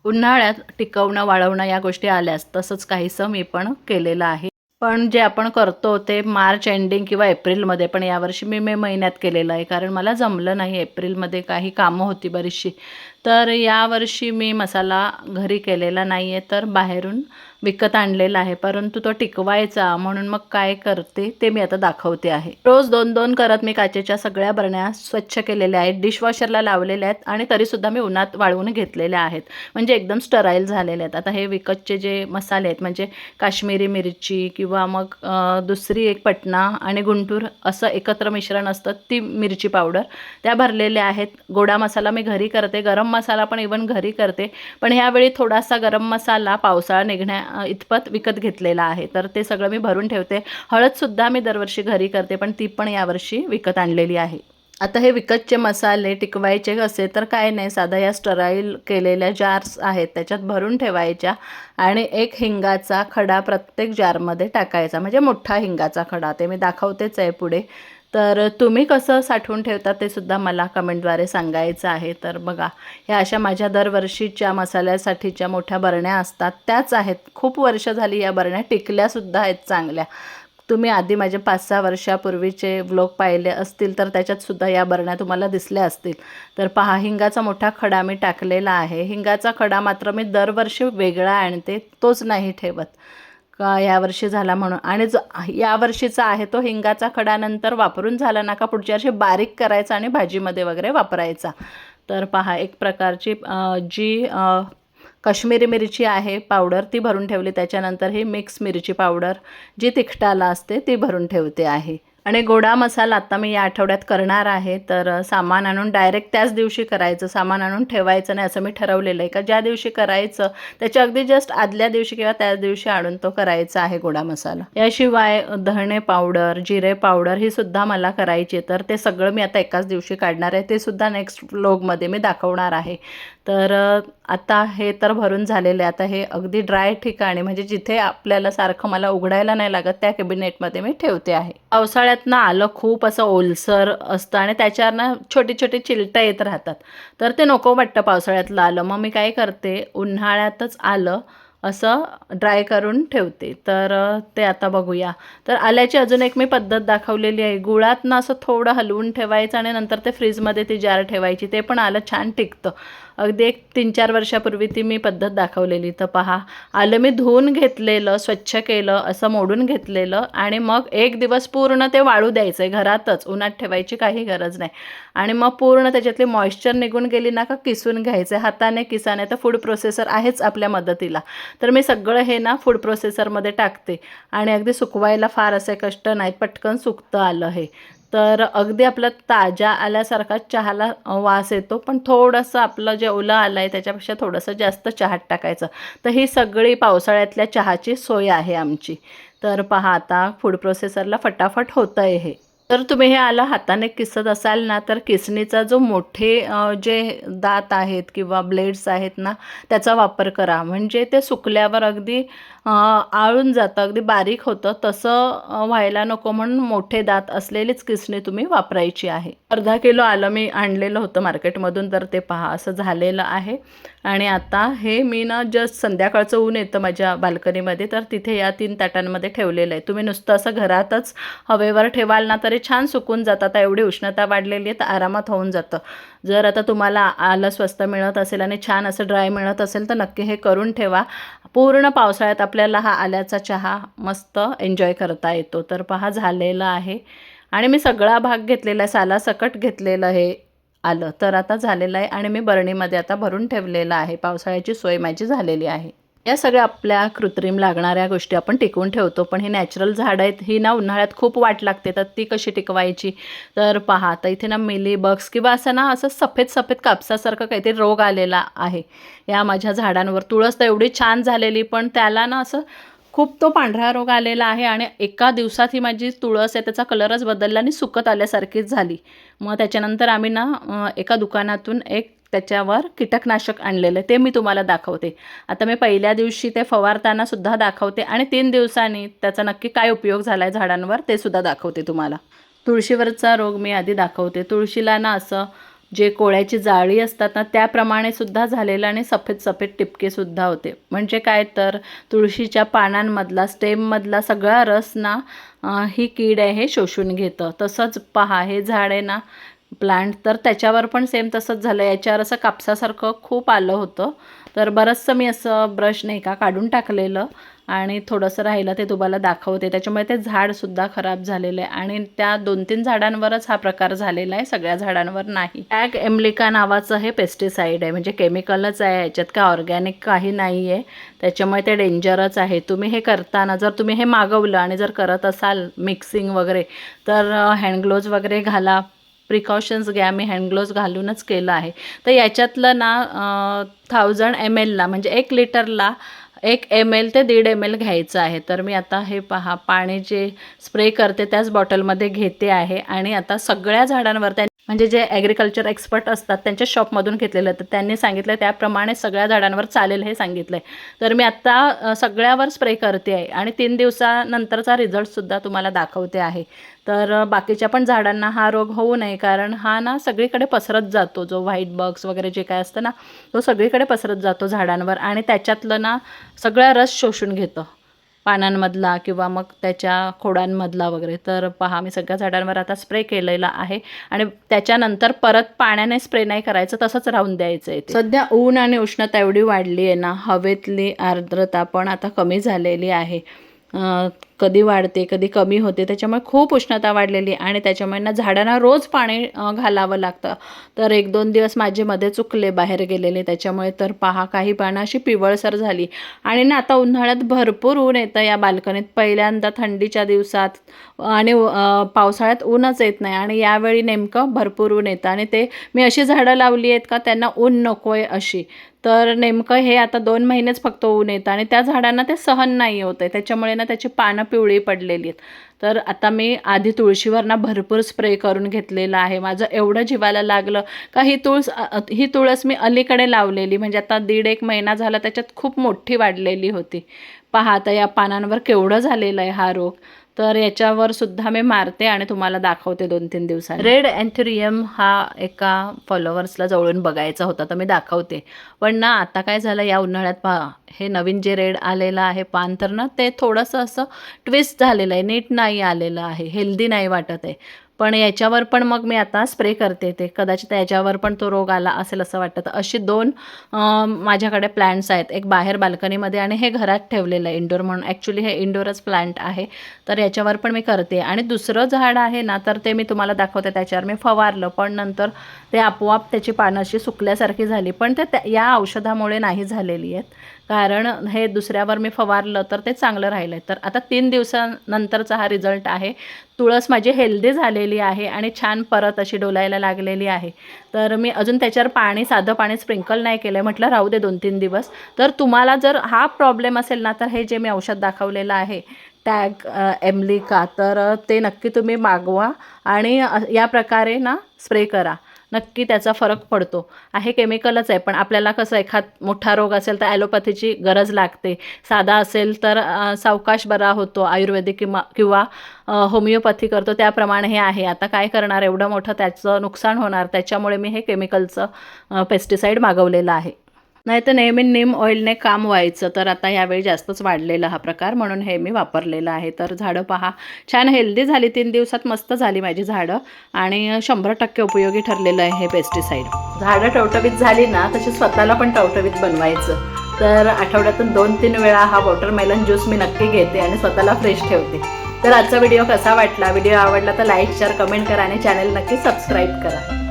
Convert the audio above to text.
उन्हाळ्यात टिकवणं, वाळवणं या गोष्टी आल्याच तसंच काहीसं मी पण केलेलं आहे. पण जे आपण करतो ते मार्च एंडिंग किंवा एप्रिलमध्ये, पण यावर्षी मी मे महिन्यात केलेलं आहे कारण मला जमलं नाही. एप्रिलमध्ये काही कामं होती बरीचशी. तर यावर्षी मी मसाला घरी केलेला नाही आहे, तर बाहेरून विकत आणलेला आहे. परंतु तो टिकवायचा म्हणून मग काय करते ते मी आता दाखवते आहे. रोज 2-2 करत मी काचेच्या सगळ्या बरण्या स्वच्छ केलेल्या आहेत, डिशवॉशरला लावलेल्या आहेत आणि तरीसुद्धा मी उन्हात वाळवून घेतलेल्या आहेत. म्हणजे एकदम स्टराईल झालेले आहेत. आता हे विकतचे जे मसाले आहेत म्हणजे काश्मीरी मिरची किंवा मग दुसरी एक पटना आणि गुंटूर असं एकत्र मिश्रण असतं, ती मिरची पावडर त्या भरलेल्या आहेत. गोडा मसाला मी घरी करते, गरम मसाला पण इवन घरी करते. पण ह्यावेळी थोडासा गरम मसाला पावसाळा निघण्या इतपत विकत घेतलेला आहे, तर ते सगळं मी भरून ठेवते. हळदसुद्धा मी दरवर्षी घरी करते, पण ती पण यावर्षी विकत आणलेली आहे. आता हे विकतचे मसाले टिकवायचे कसे, तर काय नाही, साधा या स्टराईल केलेल्या जार्स आहेत त्याच्यात भरून ठेवायच्या आणि एक हिंगाचा खडा प्रत्येक जारमध्ये टाकायचा, म्हणजे मोठा हिंगाचा खडा. ते मी दाखवतेच आहे पुढे. तर तुम्ही कसं साठवून ठेवता ते सुद्धा मला कमेंटद्वारे सांगायचं आहे. तर बघा, ह्या अशा माझ्या दरवर्षीच्या मसाल्यासाठीच्या मोठ्या बरण्या असतात, त्याच आहेत. खूप वर्ष झाली या बरण्या टिकल्यासुद्धा आहेत चांगल्या. तुम्ही आधी माझे 5-6 वर्षापूर्वीचे व्लॉग पाहिले असतील तर त्याच्यातसुद्धा या बरण्या तुम्हाला दिसल्या असतील. तर पहा, हिंगाचा मोठा खडा मी टाकलेला आहे. हिंगाचा खडा मात्र मी दरवर्षी वेगळा आणते, तोच नाही ठेवत का यावर्षी झाला म्हणून. आणि जो यावर्षीचा आहे तो हिंगाचा खडा नंतर वापरून झाला ना का पुढच्या वर्षी बारीक करायचा आणि भाजीमध्ये वगैरे वापरायचा. तर पहा, एक प्रकारची जी काश्मीरी मिरची आहे पावडर ती भरून ठेवली. त्याच्यानंतर ही मिक्स मिरची पावडर जी तिखटाला असते ती भरून ठेवते आहे. आणि गोडा मसाला आता मी या आठवड्यात करणार आहे. तर सामान आणून डायरेक्ट त्याच दिवशी करायचं, सामान आणून ठेवायचं नाही असं मी ठरवलेलं आहे. का ज्या दिवशी करायचं त्याच्या अगदी जस्ट आदल्या दिवशी किंवा त्याच दिवशी आणून तो करायचा आहे गोडा मसाला. याशिवाय धणे पावडर, जिरे पावडर ही सुद्धा मला करायची, तर ते सगळं मी आता एकाच दिवशी काढणार आहे. ते सुद्धा नेक्स्ट व्लॉगमध्ये मी दाखवणार आहे. तर आता हे तर भरून झालेले. आता हे अगदी ड्राय ठिकाणी, म्हणजे जिथे आपल्याला सारखं मला उघडायला नाही लागत त्या कॅबिनेटमध्ये मी ठेवते आहे. पावसाळ्यात ना आलं खूप असं ओलसर असतं आणि त्याच्यावर ना छोटी छोटी चिलटं येत राहतात, तर ते नको वाटतं पावसाळ्यातलं आलं. मग मी काय करते, उन्हाळ्यातच आलं असं ड्राय करून ठेवते. तर ते आता बघूया. तर आल्याची अजून एक मी पद्धत दाखवलेली आहे. गुळात ना असं थोडं हलवून ठेवायचं आणि नंतर ते फ्रीजमध्ये ती जार ठेवायची, ते पण आलं छान टिकतं. अगदी एक 3-4 वर्षापूर्वी ती मी पद्धत दाखवलेली. तर पहा, आलं मी धुवून घेतलेलं, स्वच्छ केलं, असं मोडून घेतलेलं आणि मग एक दिवस पूर्ण ते वाळू द्यायचं आहे घरातच, उन्हात ठेवायची काही गरज नाही. आणि मग पूर्ण त्याच्यातली मॉइश्चर निघून गेली ना का किसून घ्यायचं. हाताने किसाने, तर फूड प्रोसेसर आहेच आपल्या मदतीला. तर मी सगळं हे ना फूड प्रोसेसरमध्ये टाकते आणि अगदी सुकवायला फार असे कष्ट नाहीत, पटकन सुकतं आलं हे. तर अगदी आपलं ताज्या आल्यासारखा चहाला वास येतो, पण थोडंसं आपलं जे ओलं आलं आहे त्याच्यापेक्षा थोडंसं जास्त चहात टाकायचं. तर ही सगळी पावसाळ्यातल्या चहाची सोय आहे आमची. तर पहा, आता फूड प्रोसेसरला फटाफट होतं आहे हे. तर तुम्ही हे आलं हाताने किसत असाल ना, तर किसणीचा जो मोठे जे दात आहेत किंवा ब्लेड्स आहेत ना, त्याचा वापर करा. म्हणजे ते सुकल्यावर अगदी आळून जातं, अगदी बारीक होतं. तसं व्हायला नको म्हणून मोठे दात असलेलीच किसणी तुम्ही वापरायची आहे. अर्धा किलो आलं मी आणलेलं होतं मार्केटमधून, तर ते पहा असं झालेलं आहे. आणि आता हे मी ना जस्ट संध्याकाळचं ऊन येतं माझ्या बाल्कनीमध्ये, तर तिथे या 3 ताटांमध्ये ठेवलेलं आहे. तुम्ही नुसतं असं घरातच हवेवर ठेवाल ना तरी छान सुकून जातात. आता एवढी उष्णता वाढलेली आहे तर आरामात होऊन जातं. जर आता तुम्हाला आलं स्वस्त मिळत असेल आणि छान असं ड्राय मिळत असेल तर नक्की हे करून ठेवा. पूर्ण पावसाळ्यात आपल्याला हा आल्याचा चहा मस्त एन्जॉय करता येतो. तर पहा, झालेलं आहे आणि मी सगळा भाग घेतलेला आहे, सालासकट घेतलेलं हे आलं. तर आता झालेलं आहे आणि मी बरणीमध्ये आता भरून ठेवलेलं आहे. पावसाळ्याची सोय माझी झालेली आहे. या सगळ्या आपल्या कृत्रिम लागणाऱ्या गोष्टी आपण टिकवून ठेवतो, पण ही नॅचरल झाडं आहेत, ही ना उन्हाळ्यात खूप वाट लागते. तर ती कशी टिकवायची, तर पहा, आता इथे ना मिलीबग्स किंवा असं ना असं सफेद सफेद कापसासारखं काहीतरी रोग आलेला आहे या माझ्या झाडांवर. तुळस तर एवढी छान झालेली, पण त्याला ना असं खूप तो पांढरा रोग आलेला आहे आणि एका दिवसात ही माझी तुळस आहे त्याचा कलरच बदलला आणि सुकत आल्यासारखीच झाली. मग त्याच्यानंतर आम्ही ना एका दुकानातून एक त्याच्यावर कीटकनाशक आणलेलं आहे, ते मी तुम्हाला दाखवते. आता मी पहिल्या दिवशी ते फवारताना सुद्धा दाखवते आणि 3 दिवसांनी त्याचा नक्की काय उपयोग झाला आहे झाडांवर ते सुद्धा दाखवते तुम्हाला. तुळशीवरचा रोग मी आधी दाखवते. तुळशीला ना असं जे कोळ्याची जाळी असतात ना त्याप्रमाणे सुद्धा झालेलं आणि सफेद सफेद टिपके सुद्धा होते. म्हणजे काय तर तुळशीच्या पानांमधला स्टेममधला सगळा रस ना ही कीड आहे हे शोषून घेतं. तसंच पहा हे झाड आहे ना प्लांट, तर त्याच्यावर पण सेम तसंच झालं. याच्यावर असं कापसासारखं खूप आलं होतं. तर बरंचसं मी असं ब्रश नाही का काढून टाकलेलं आणि थोडंसं राहिलं ते तुम्हाला दाखवते. त्याच्यामुळे ते झाडसुद्धा खराब झालेलं आहे आणि त्या 2-3 झाडांवरच हा प्रकार झालेला आहे, सगळ्या झाडांवर नाही. टॅग एम्लिका नावाचं हे पेस्टिसाईड आहे, म्हणजे केमिकलच आहे, याच्यात काय ऑर्गॅनिक काही नाही आहे. त्याच्यामुळे ते डेंजरच आहे. तुम्ही हे करताना जर तुम्ही हे मागवलं आणि जर करत असाल मिक्सिंग वगैरे तर हँडग्लोव्ज वगैरे घाला, प्रिकॉशन्स घ्या. मी हँडग्लोव्ज घालूनच केलं आहे. तर याच्यातलं ना 1000 ml म्हणजे 1 लिटरला 1 ml ते 1.5 ml घ्यायचं आहे. तर मी आता हे पहा पाणी जे स्प्रे करते त्याच बॉटलमध्ये घेते आहे आणि आता सगळ्या झाडांवर म्हणजे जे ॲग्रिकल्चर एक्सपर्ट असतात त्यांच्या शॉपमधून घेतलेलं, तर त्यांनी सांगितलं त्याप्रमाणे सगळ्या झाडांवर चालेल हे सांगितलं आहे. तर मी आत्ता सगळ्यावर स्प्रे करते आहे आणि 3 दिवसानंतरचा रिझल्टसुद्धा तुम्हाला दाखवते आहे. तर बाकीच्या पण झाडांना हा रोग होऊ नये, कारण हा ना सगळीकडे पसरत जातो. जो व्हाईट बग्स वगैरे जे काय असतं ना तो सगळीकडे पसरत जातो झाडांवर आणि त्याच्यातलं ना सगळा रस शोषून घेतं, पानांमधला किंवा मग त्याच्या खोडांमधला वगैरे. तर पहा मी सगळ्या झाडांवर आता स्प्रे केलेला आहे आणि त्याच्यानंतर परत पाण्याने स्प्रे नाही करायचं, तसंच राहून द्यायचं आहे. सध्या ऊन आणि उष्णता एवढी वाढली आहे ना, हवेतली आर्द्रता पण आता कमी झालेली आहे. कधी वाढते कधी कमी होते, त्याच्यामुळे खूप उष्णता वाढलेली आणि त्याच्यामुळे ना झाडांना रोज पाणी घालावं लागतं. तर 1-2 दिवस माझे मध्ये चुकले बाहेर गेलेले, त्याच्यामुळे तर पहा काही पानं अशी पिवळसर झाली. आणि ना आता उन्हाळ्यात भरपूर ऊन येतं या बाल्कनीत, पहिल्यांदा थंडीच्या दिवसात आणि पावसाळ्यात ऊनच येत नाही आणि यावेळी नेमकं भरपूर ऊन येतं आणि ते मी अशी झाडं लावली आहेत का त्यांना ऊन नको आहे अशी. तर नेमकं हे आता 2 महिनेच फक्त ऊन येतं आणि त्या झाडांना ते सहन नाही होत आहे, त्याच्यामुळे ना त्याची पानं पिवळी पडलेली आहेत. तर आता मी आधी तुळशीवर ना भरपूर स्प्रे करून घेतलेला आहे. माझं एवढं जीवाला लागलं का ही तुळस मी अलीकडे लावलेली, म्हणजे आता 1.5-1 महिना झाला, त्याच्यात खूप मोठी वाढलेली होती. पहा आता या पानांवर केवढं झालेलं आहे हा रोग. तर याच्यावर सुद्धा मी मारते आणि तुम्हाला दाखवते 2-3 दिवसांनी. रेड अँथेरियम हा एका फॉलोवर्सला जवळून बघायचा होता, तर मी दाखवते. पण ना आता काय झालं या उन्हाळ्यात पहा हे नवीन जे रेड आलेलं आहे पान, तर ना ते थोडंसं असं ट्विस्ट झालेलं आहे, नीट नाही आलेलं आहे, हेल्दी नाही वाटत आहे. पण याच्यावर पण मग मी आता स्प्रे करते, ते कदाचित याच्यावर पण तो रोग आला असेल असं वाटतं. तर अशी 2 माझ्याकडे प्लांट्स आहेत, एक बाहेर बाल्कनीमध्ये आणि हे घरात ठेवलेलं आहे इंडोर म्हणून. ॲक्च्युली हे इंडोरच प्लांट आहे, तर याच्यावर पण मी करते. आणि दुसरं झाड आहे ना, तर ते मी तुम्हाला दाखवते, त्याच्यावर मी फवारलं पण नंतर ते आपोआप त्याची पानं अशी सुकल्यासारखी झाली, पण ते या औषधामुळे नाही झालेली आहेत, कारण हे दुसऱ्यावर मी फवारलं तर ते चांगलं राहिलं आहे. तर आता 3 दिवसानंतरचा हा रिझल्ट आहे. तुळस माझी हेल्दी झालेली आहे आणि छान परत अशी डोलायला लागलेली आहे. तर मी अजून त्याच्यावर साधं पाणी स्प्रिंकल नाही केलं आहे, म्हटलं राहू दे 2-3 दिवस. तर तुम्हाला जर हा प्रॉब्लेम असेल ना, तर हे जे मी औषध दाखवलेलं आहे टॅग एम्लिका, तर ते नक्की तुम्ही मागवा आणि या प्रकारे ना स्प्रे करा, नक्की त्याचा फरक पडतो. आहे केमिकलच आहे, पण आपल्याला कसं एखाद मोठा रोग असेल तर ॲलोपॅथीची गरज लागते, साधा असेल तर सावकाश बरा होतो, आयुर्वेदिक किंवा होमिओपॅथी करतो, त्याप्रमाणे हे आहे. आता काय करणार, एवढं मोठं त्याचं नुकसान होणार, त्याच्यामुळे मी हे केमिकलचं पेस्टिसाईड मागवलेलं आहे. नाही तर नेहमी नीम ऑइलने काम व्हायचं, तर आता यावेळी जास्तच वाढलेला हा प्रकार, म्हणून हे मी वापरलेलं आहे. तर झाडं पहा छान हेल्दी झाली, 3 दिवसात मस्त झाली माझी झाडं आणि 100% उपयोगी ठरलेलं आहे हे पेस्टिसाईड. झाडं टवटवीत झाली ना तशी स्वतःला पण टवटवीत बनवायचं. तर आठवड्यातून 2-3 वेळा हा वॉटरमेलन ज्यूस मी नक्की घेते आणि स्वतःला फ्रेश ठेवते. तर आजचा व्हिडिओ कसा वाटला, व्हिडिओ आवडला तर लाईक शेअर कमेंट करा आणि चॅनल नक्की सबस्क्राईब करा.